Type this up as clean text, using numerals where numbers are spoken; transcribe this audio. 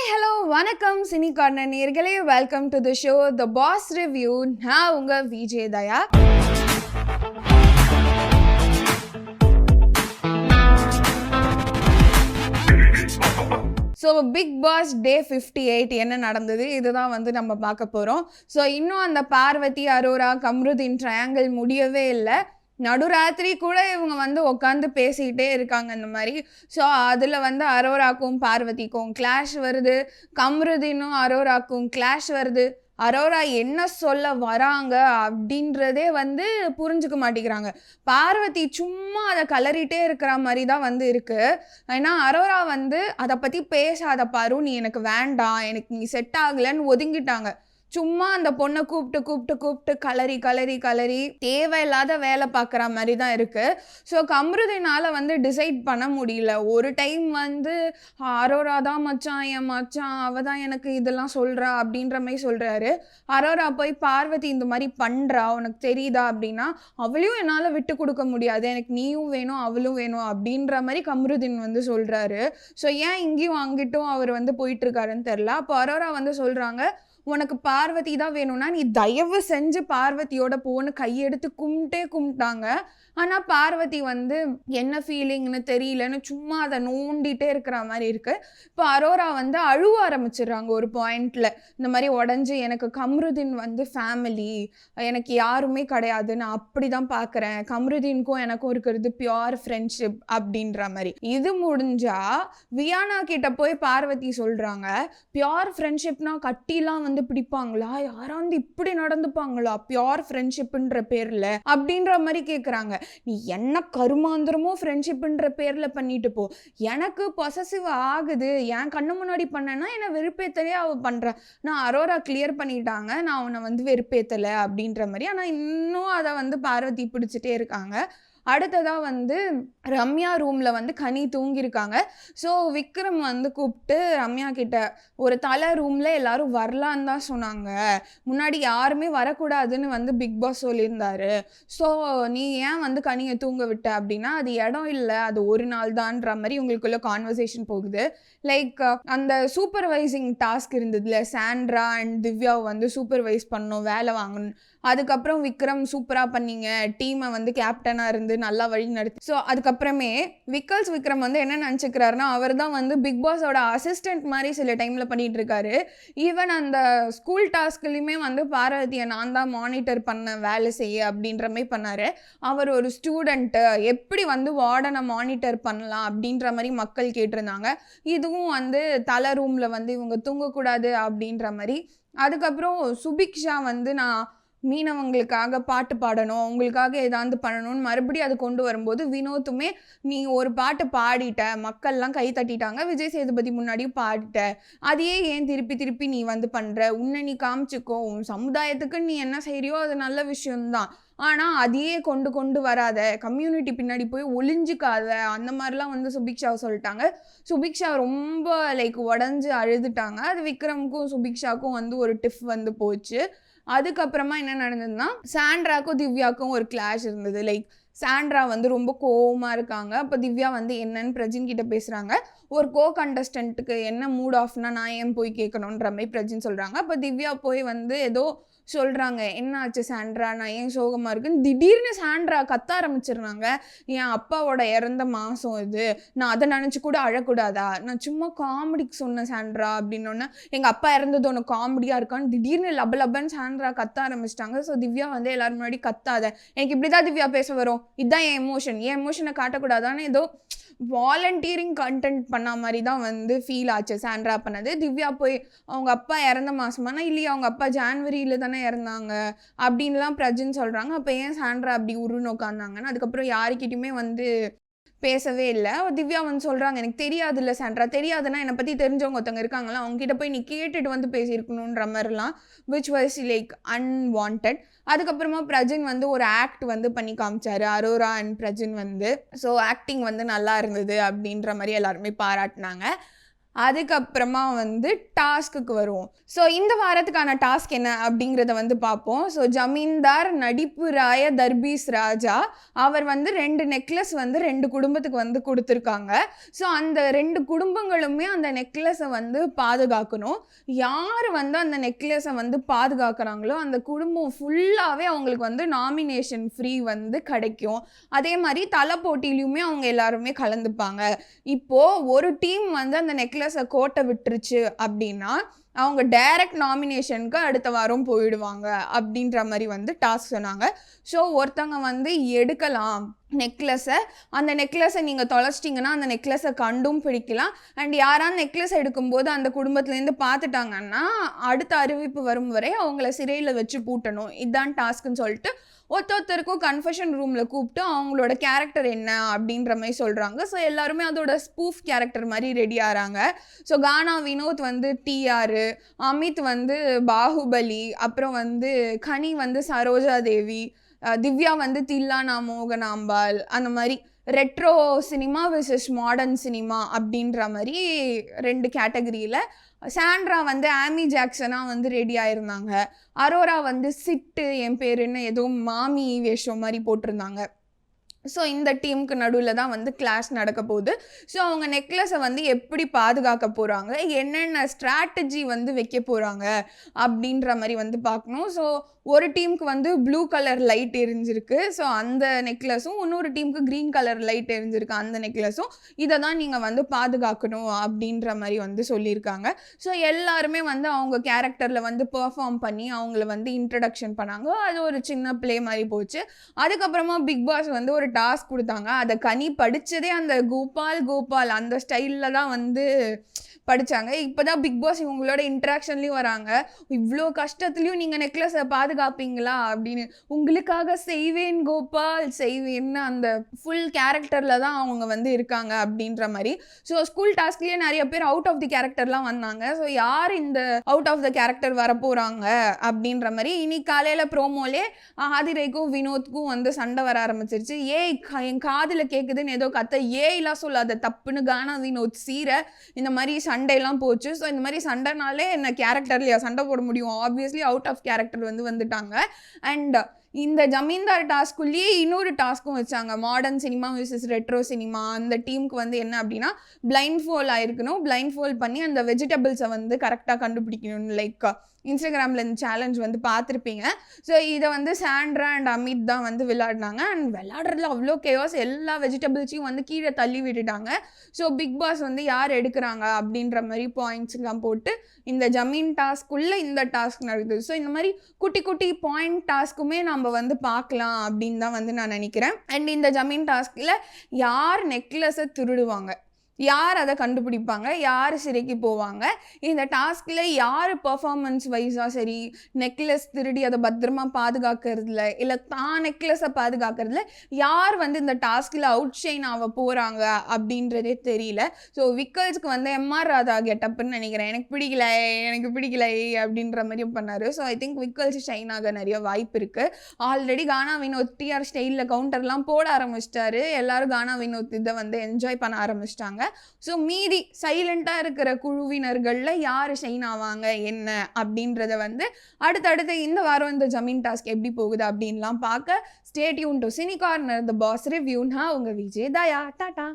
Hi hello வணக்கம் cine corner நேயர்களே, welcome to the show the boss review. நான் உங்க Vijay Daya. So big boss day 58 என்ன நடந்தது இதுதான் நம்ம பார்க்க போகிறோம். ஸோ இன்னும் அந்த பார்வதி, அரோரா, கம்ருதீன் ட்ரையாங்கிள் முடியவே இல்லை. நடுராத்திரி கூட இவங்க உட்காந்து பேசிக்கிட்டே இருக்காங்க இந்த மாதிரி. ஸோ அதில் அரோராக்கும் பார்வதிக்கும் கிளாஷ் வருது, கம்ருதீனும் அரோராக்கும் கிளாஷ் வருது. அரோரா என்ன சொல்ல வராங்க அப்படின்றதே புரிஞ்சுக்க மாட்டேங்கிறாங்க. பார்வதி சும்மா அதை கலறிட்டே இருக்கிற மாதிரி தான் இருக்கு. ஏன்னா அரோரா அதை பற்றி பேசாத பாரு, நீ எனக்கு வேண்டாம், எனக்கு நீ செட் ஆகலைன்னு ஒதுங்கிட்டாங்க. சும்மா அந்த பொண்ணை கூப்பிட்டு கலரி தேவையில்லாத வேலை பார்க்குற மாதிரி தான் இருக்குது. ஸோ கம்ருதீனால் டிசைட் பண்ண முடியல. ஒரு டைம் அரோரா தான் மச்சான், என் மச்சான், அவள் தான் எனக்கு இதெல்லாம் சொல்கிறா அப்படின்ற மாதிரி சொல்கிறாரு. அரோரா போய் பார்வதி இந்த மாதிரி பண்ணுறா, உனக்கு தெரியுதா அப்படின்னா, அவளையும் என்னால் விட்டு கொடுக்க முடியாது, எனக்கு நீயும் வேணும் அவளும் வேணும் அப்படின்ற மாதிரி கம்ருதீன் சொல்கிறாரு. ஸோ ஏன் இங்கேயும் அங்கிட்டும் அவர் போயிட்டுருக்காருன்னு தெரில. அப்போ அரோரா சொல்கிறாங்க, உனக்கு பார்வதி தான் வேணும்னா நீ தயவு செஞ்சு பார்வதியோட போன்னு கையெடுத்து கும்பிட்டாங்க. ஆனால் பார்வதி என்ன ஃபீலிங்னு தெரியலன்னு சும்மா அதை நோண்டிகிட்டே இருக்கிற மாதிரி இருக்குது. இப்போ அரோரா அழுவ ஆரம்பிச்சிடுறாங்க ஒரு பாயிண்டில். இந்த மாதிரி உடஞ்சி, எனக்கு கம்ருதீன் ஃபேமிலி, எனக்கு யாருமே கிடையாது, நான் அப்படி தான் பார்க்குறேன், கம்ருதீனுக்கும் எனக்கும் இருக்கிறது பியோர் ஃப்ரெண்ட்ஷிப் அப்படின்ற மாதிரி. இது முடிஞ்சால் வியானா கிட்ட போய் பார்வதி சொல்கிறாங்க, பியோர் ஃப்ரெண்ட்ஷிப்னா கட்டிலாம் பிடிப்பாங்களா, யாராவது இப்படி நடந்துப்பாங்களா பியோர் ஃப்ரெண்ட்ஷிப்ன்ற பேரில் அப்படின்ற மாதிரி கேட்குறாங்க. நீ என்ன கருமாந்திரமோ ஃப்ரெண்ட்ஷிப்ன்ற பேரில் பண்ணிட்டு போ, எனக்கு பொசசிவ் ஆகுது, என் கண்ணு முன்னாடி பண்ணேன்னா என்னை வெறுப்பேத்தலையே அவள் பண்ணுறேன். நான் அரோரா கிளியர் பண்ணிட்டாங்க, நான் அவனை வெறுப்பேத்தலை அப்படின்ற மாதிரி. ஆனால் இன்னும் அதை பார்வதி பிடிச்சிட்டே இருக்காங்க. அடுத்ததாக ரம்யா ரூமில் கனி தூங்கியிருக்காங்க. ஸோ விக்ரம் கூப்பிட்டு ரம்யா கிட்ட, ஒரு தலை ரூமில் எல்லாரும் வரலான்னு தான் சொன்னாங்க, முன்னாடி யாருமே வரக்கூடாதுன்னு பிக் பாஸ் சொல்லியிருந்தாரு. ஸோ நீ ஏன் கனியை தூங்க விட்ட அப்படின்னா, அது இடம் இல்லை, அது ஒரு நாள் தான்ற மாதிரி உங்களுக்குள்ள கான்வர்சேஷன் போகுது. லைக் அந்த சூப்பர்வைசிங் டாஸ்க் இருந்ததுல, சாண்ட்ரா அண்ட் திவ்யாவை சூப்பர்வைஸ் பண்ணணும், வேலை வாங்கணும். அதுக்கப்புறம் விக்ரம் சூப்பராக பண்ணீங்க, டீமை கேப்டனாக இருந்து நல்லா வழி நடத்தி. ஸோ அதுக்கப்புறமே விக்ரம் என்ன நினச்சிக்கிறாருன்னா, அவர் தான் பிக் பாஸோட அசிஸ்டன்ட் மாதிரி சில டைமில் பண்ணிகிட்டு இருக்காரு. ஈவன் அந்த ஸ்கூல் டாஸ்க்லையுமே பார்வதியை நான் தான் மானிட்டர் பண்ண, வேலை செய்ய அப்படின்ற மாதிரி பண்ணார். அவர் ஒரு ஸ்டூடெண்ட்டு, எப்படி வார்டனை மானிட்டர் பண்ணலாம் அப்படின்ற மாதிரி மக்கள் கேட்டிருந்தாங்க. இதுவும் தலை ரூமில் இவங்க தூங்கக்கூடாது அப்படின்ற மாதிரி. அதுக்கப்புறம் சுபிக்ஷா நான் மீனவங்களுக்காக பாட்டு பாடணும், உங்களுக்காக ஏதாவது பண்ணணும்னு மறுபடியும் அது கொண்டு வரும்போது, வினோத்துமே நீ ஒரு பாட்டு பாடிட்ட, மக்கள்லாம் கை தட்டிட்டாங்க, விஜய் சேதுபதி முன்னாடியும் பாடிட்ட, அதையே ஏன் திருப்பி நீ பண்ணுற, உன்னை நீ காமிச்சிக்கோ, உன் சமுதாயத்துக்கு நீ என்ன செய்கிறியோ அது நல்ல விஷயம்தான், ஆனால் அதையே கொண்டு வராத, கம்யூனிட்டி பின்னாடி போய் ஒளிஞ்சிக்காத, அந்த மாதிரிலாம் சுபிக்ஷாவை சொல்லிட்டாங்க. சுபிக்ஷா ரொம்ப உடஞ்சி அழுதுட்டாங்க. அது விக்ரமுக்கும் சுபிக்ஷாவுக்கும் ஒரு டிஃப் போச்சு. அதுக்கப்புறமா என்ன நடந்ததுன்னா, சாண்ட்ராக்கும் திவ்யாவுக்கும் ஒரு கிளாஷ் இருந்தது. லைக் சாண்ட்ரா ரொம்ப கோவமாக இருக்காங்க. அப்போ திவ்யா என்னன்னு பிரஜின் கிட்ட பேசுகிறாங்க. ஒரு கண்டஸ்டன்ட்டுக்கு என்ன மூட் ஆஃப்னா நான் ஏன் போய் கேட்கணுன்ற மாதிரி பிரஜின் சொல்கிறாங்க. அப்போ திவ்யா போய் ஏதோ சொல்கிறாங்க, என்ன ஆச்சு சாண்ட்ரா, நான் ஏன் சோகமாக இருக்குன்னு. திடீர்னு சாண்ட்ரா கத்த ஆரம்பிச்சிடுறாங்க, என் அப்பாவோட இறந்த மாதம் இது, நான் அதை நினச்சி கூட அழக்கூடாதா, நான் சும்மா காமெடிக்கு சொன்னேன் சாண்ட்ரா அப்படின்னோடனே, எங்கள் அப்பா இறந்தது ஒன்று காமெடியாக இருக்கான்னு திடீர்னு லபன்னு சாண்ட்ரா கத்த ஆரம்பிச்சிட்டாங்க. ஸோ திவ்யா எல்லாரும் முன்னாடி கத்தாத, எனக்கு இப்படி தான் திவ்யா பேச வரும், இதுதான் என் எமோஷனை காட்டக்கூடாதான்னு ஏதோ வாலண்டியரிங் கண்டென்ட் பண்ண மாதிரி தான் ஃபீல் ஆச்சு சாண்ட்ரா பண்ணது. திவ்யா போய் அவங்க அப்பா இறந்த மாதமானா, இல்லையா அவங்க அப்பா ஜான்வரியில் தானே இறந்தாங்க அப்படின்லாம் பிரஜின் சொல்கிறாங்க. அப்போ ஏன் சாண்ட்ரா அப்படி உருன்னு உட்காந்தாங்கன்னு அதுக்கப்புறம் யாருக்கிட்டையுமே பேசவே இல்லை. திவ்யா சொல்கிறாங்க, எனக்கு தெரியாது இல்லை சாண்ட்ரா, தெரியாதுன்னா என்னை பற்றி தெரிஞ்சவங்க ஒருத்தவங்க இருக்காங்களா, அவங்ககிட்ட போய் நீ கேட்டுட்டு பேசியிருக்கணுன்ற மாதிரிலாம், விச் வாஸ் லைக் அன்வான்ட். அதுக்கப்புறமா பிரஜின் ஒரு ஆக்ட் பண்ணி காமிச்சாரு, Aurora and Prajin so acting நல்லா இருந்தது அப்படின்ற மாதிரி எல்லாருமே பாராட்டினாங்க. அதுக்கப்புறமா வந்து டாஸ்க்குக்கு வருவோம். ஸோ இந்த வாரத்துக்கான டாஸ்க் என்ன அப்படிங்கிறத வந்து பார்ப்போம். ஸோ ஜமீன்தார் நடிப்பு ராய தர்பீஸ் ராஜா அவர் வந்து 2 நெக்லஸ் வந்து 2 குடும்பத்துக்கு வந்து கொடுத்துருக்காங்க. ஸோ அந்த 2 குடும்பங்களுமே அந்த நெக்லஸை வந்து பாதுகாக்கணும். யார் வந்து அந்த நெக்லஸை வந்து பாதுகாக்கிறாங்களோ அந்த குடும்பம் ஃபுல்லாகவே அவங்களுக்கு வந்து நாமினேஷன் ஃப்ரீ வந்து கிடைக்கும். அதே மாதிரி தலை போட்டியிலையுமே அவங்க எல்லாருமே கலந்துப்பாங்க. இப்போது ஒரு டீம் வந்து அந்த நெக்லஸை கோட்டை விட்டுருச்சு அப்படின்னா அவங்க டைரக்ட் நாமினேஷனுக்கு அடுத்த வாரம் போயிடுவாங்க அப்படின்ற மாதிரி வந்து டாஸ்க் சொன்னாங்க. ஸோ ஒருத்தவங்க வந்து எடுக்கலாம் நெக்லஸை, அந்த நெக்லஸை நீங்கள் தொலைச்சிட்டிங்கன்னா அந்த நெக்லஸை கண்டும் பிடிக்கலாம். அண்ட் யாராவது நெக்லஸ் எடுக்கும்போது அந்த குடும்பத்துலேருந்து பார்த்துட்டாங்கன்னா அடுத்த அறிவிப்பு வரும் வரை அவங்கள சிறையில் வச்சு பூட்டணும். இதுதான் டாஸ்க்குன்னு சொல்லிட்டு ஒருத்தருக்கும் கன்ஃபெஷன் ரூமில் கூப்பிட்டு அவங்களோட கேரக்டர் என்ன அப்படின்ற மாதிரி சொல்கிறாங்க. ஸோ எல்லாருமே அதோட ஸ்பூஃப் கேரக்டர் மாதிரி ரெடி ஆகிறாங்க. ஸோ கானா வினோத் வந்து டிஆர், அமித் வந்து பாகுபலி, அப்புறம் வந்து கனி வந்து சரோஜா தேவி, திவ்யா வந்து தில்லானா மோகனாம்பாள், அந்த மாதிரி retro cinema versus modern cinema அப்படின்ற மாதிரி 2 கேட்டகரியில். சாண்ட்ரா வந்து ஆமி ஜாக்சனாக வந்து ரெடி ஆயிருந்தாங்க. அரோரா வந்து சிட்டு என் பேருன்னு ஏதோ மாமி வேஷம் மாதிரி போட்டிருந்தாங்க. ஸோ இந்த டீமுக்கு நடுவில் தான் வந்து கிளாஸ் நடக்க போகுது. ஸோ அவங்க நெக்லஸை வந்து எப்படி பாதுகாக்க போகிறாங்க, என்னென்ன ஸ்ட்ராட்டஜி வந்து வைக்க போகிறாங்க அப்படின்ற மாதிரி வந்து பார்க்கணும். ஸோ ஒரு டீமுக்கு வந்து ப்ளூ கலர் லைட் எரிஞ்சிருக்கு. ஸோ அந்த நெக்லஸும், இன்னொரு டீமுக்கு க்ரீன் கலர் லைட் எரிஞ்சிருக்கு அந்த நெக்லஸும். இதை தான் நீங்கள் வந்து பாதுகாக்கணும் அப்படின்ற மாதிரி வந்து சொல்லியிருக்காங்க. ஸோ எல்லாருமே வந்து அவங்க கேரக்டரில் வந்து பெர்ஃபார்ம் பண்ணி அவங்கள வந்து இன்ட்ரடக்ஷன் பண்ணாங்க. அது ஒரு சின்ன ப்ளே மாதிரி போச்சு. அதுக்கப்புறமா பிக் பாஸ் வந்து ஒரு டாஸ்க் கொடுத்தாங்க. அதை கனி படித்ததே அந்த கோபால் அந்த ஸ்டைலில் தான் வந்து படித்தாங்க. இப்போ தான் பிக் பாஸ் இவங்களோட இன்ட்ராக்ஷன்லேயும் வராங்க. இவ்வளோ கஷ்டத்துலேயும் நீங்கள் நெக்லஸை பாதுகாப்பீங்களா அப்படின்னு. உங்களுக்காக செய்வேன் கோபால் செய்வேன்னு அந்த ஃபுல் கேரக்டரில் தான் அவங்க வந்து இருக்காங்க அப்படின்ற மாதிரி. ஸோ ஸ்கூல் டாஸ்க்லேயே நிறைய பேர் அவுட் ஆஃப் தி கேரக்டர்லாம் வந்தாங்க. ஸோ யார் இந்த அவுட் ஆஃப் த கேரக்டர் வரப்போகிறாங்க அப்படின்ற மாதிரி இன்னைக்கு காலையில் ப்ரோமோலே ஆதிரைக்கும் வினோத்க்கும் வந்து சண்டை வர ஆரம்பிச்சிருச்சு. என் காதில் கேட்குதுன்னு ஏதோ கத்த, ஏய்லாம் சொல்லாத தப்புன்னு கானா வினோத் சீர இந்த மாதிரி சண்டையெல்லாம் போச்சு. ஸோ இந்த மாதிரி சண்டைனாலே என்ன கேரக்டர்லையா சண்டை போட முடியும்? ஆப்வியஸ்லி அவுட் ஆஃப் கேரக்டர் வந்து வந்துட்டாங்க. அண்ட் இந்த ஜமீன்தார் டாஸ்க்குள்ளேயே இன்னொரு டாஸ்க்கும் வச்சாங்க, modern cinema versus retro cinema. அந்த டீமுக்கு வந்து என்ன அப்படின்னா பிளைண்ட் ஃபோல் ஆயிருக்கணும். பிளைண்ட் ஃபோல் பண்ணி அந்த வெஜிடபிள்ஸை வந்து கரெக்டாக கண்டுபிடிக்கணும். லைக் இன்ஸ்டாகிராமில் இந்த சேலஞ்ச் வந்து பார்த்துருப்பீங்க. ஸோ இதை வந்து சாண்ட்ரா அண்ட் அமித் தான் வந்து விளையாடினாங்க. அண்ட் விளையாடுறதுல அவ்வளோ கேவாஸ், எல்லா வெஜிடபிள்ஸையும் வந்து கீழே தள்ளி விட்டுட்டாங்க. ஸோ பிக் பாஸ் வந்து யார் எடுக்கிறாங்க அப்படின்ற மாதிரி பாயிண்ட்ஸ்லாம் போட்டு இந்த ஜமீன் டாஸ்க்குள்ளே இந்த டாஸ்க் நடக்குது. ஸோ இந்த மாதிரி குட்டி குட்டி பாயிண்ட் டாஸ்க்குமே நம்ம வந்து பார்க்கலாம் அப்படின்னு தான் வந்து நான் நினைக்கிறேன். அண்ட் இந்த ஜமீன் டாஸ்கில் யார் நெக்லஸை திருடுவாங்க, யார் அதை கண்டுபிடிப்பாங்க, யார் சிறைக்கு போவாங்க, இந்த டாஸ்கில் யார் பர்ஃபார்மன்ஸ் வைஸாக சரி நெக்லஸ் திருடி அதை பத்திரமா பாதுகாக்கிறதுல இல்லை தான் நெக்லஸை பாதுகாக்கிறதுல யார் வந்து இந்த டாஸ்கில் அவுட் ஷைன் ஆக போகிறாங்க அப்படின்றதே தெரியல. ஸோ விக்கல்ஸ்க்கு வந்து எம்ஆர் ராதா கெட்டப்புன்னு நினைக்கிறேன். எனக்கு பிடிக்கல அப்படின்ற மாதிரி பண்ணார். So I think Vikkals shine ஆக நிறைய வாய்ப்பு இருக்குது. ஆல்ரெடி கானா வினோத் டிஆர் ஸ்டைலில் கவுண்டர்லாம் போட ஆரம்பிச்சிட்டாரு. எல்லாரும் கானா வினோத் இதை வந்து என்ஜாய் பண்ண ஆரம்பிச்சிட்டாங்க. ஸோ மீதி சைலண்டாக இருக்கிற குழுவினர்களில் யார் ஷைன் ஆவாங்க என்ன அப்படின்றத வந்து அடுத்தடுத்து இந்த வாரம் இந்த ஜமீன் டாஸ்க் எப்படி போகுது அப்படின்லாம் பார்க்க stay tune to cine corner the boss review. நான் உங்கள் விஜய் தயா. டாடா.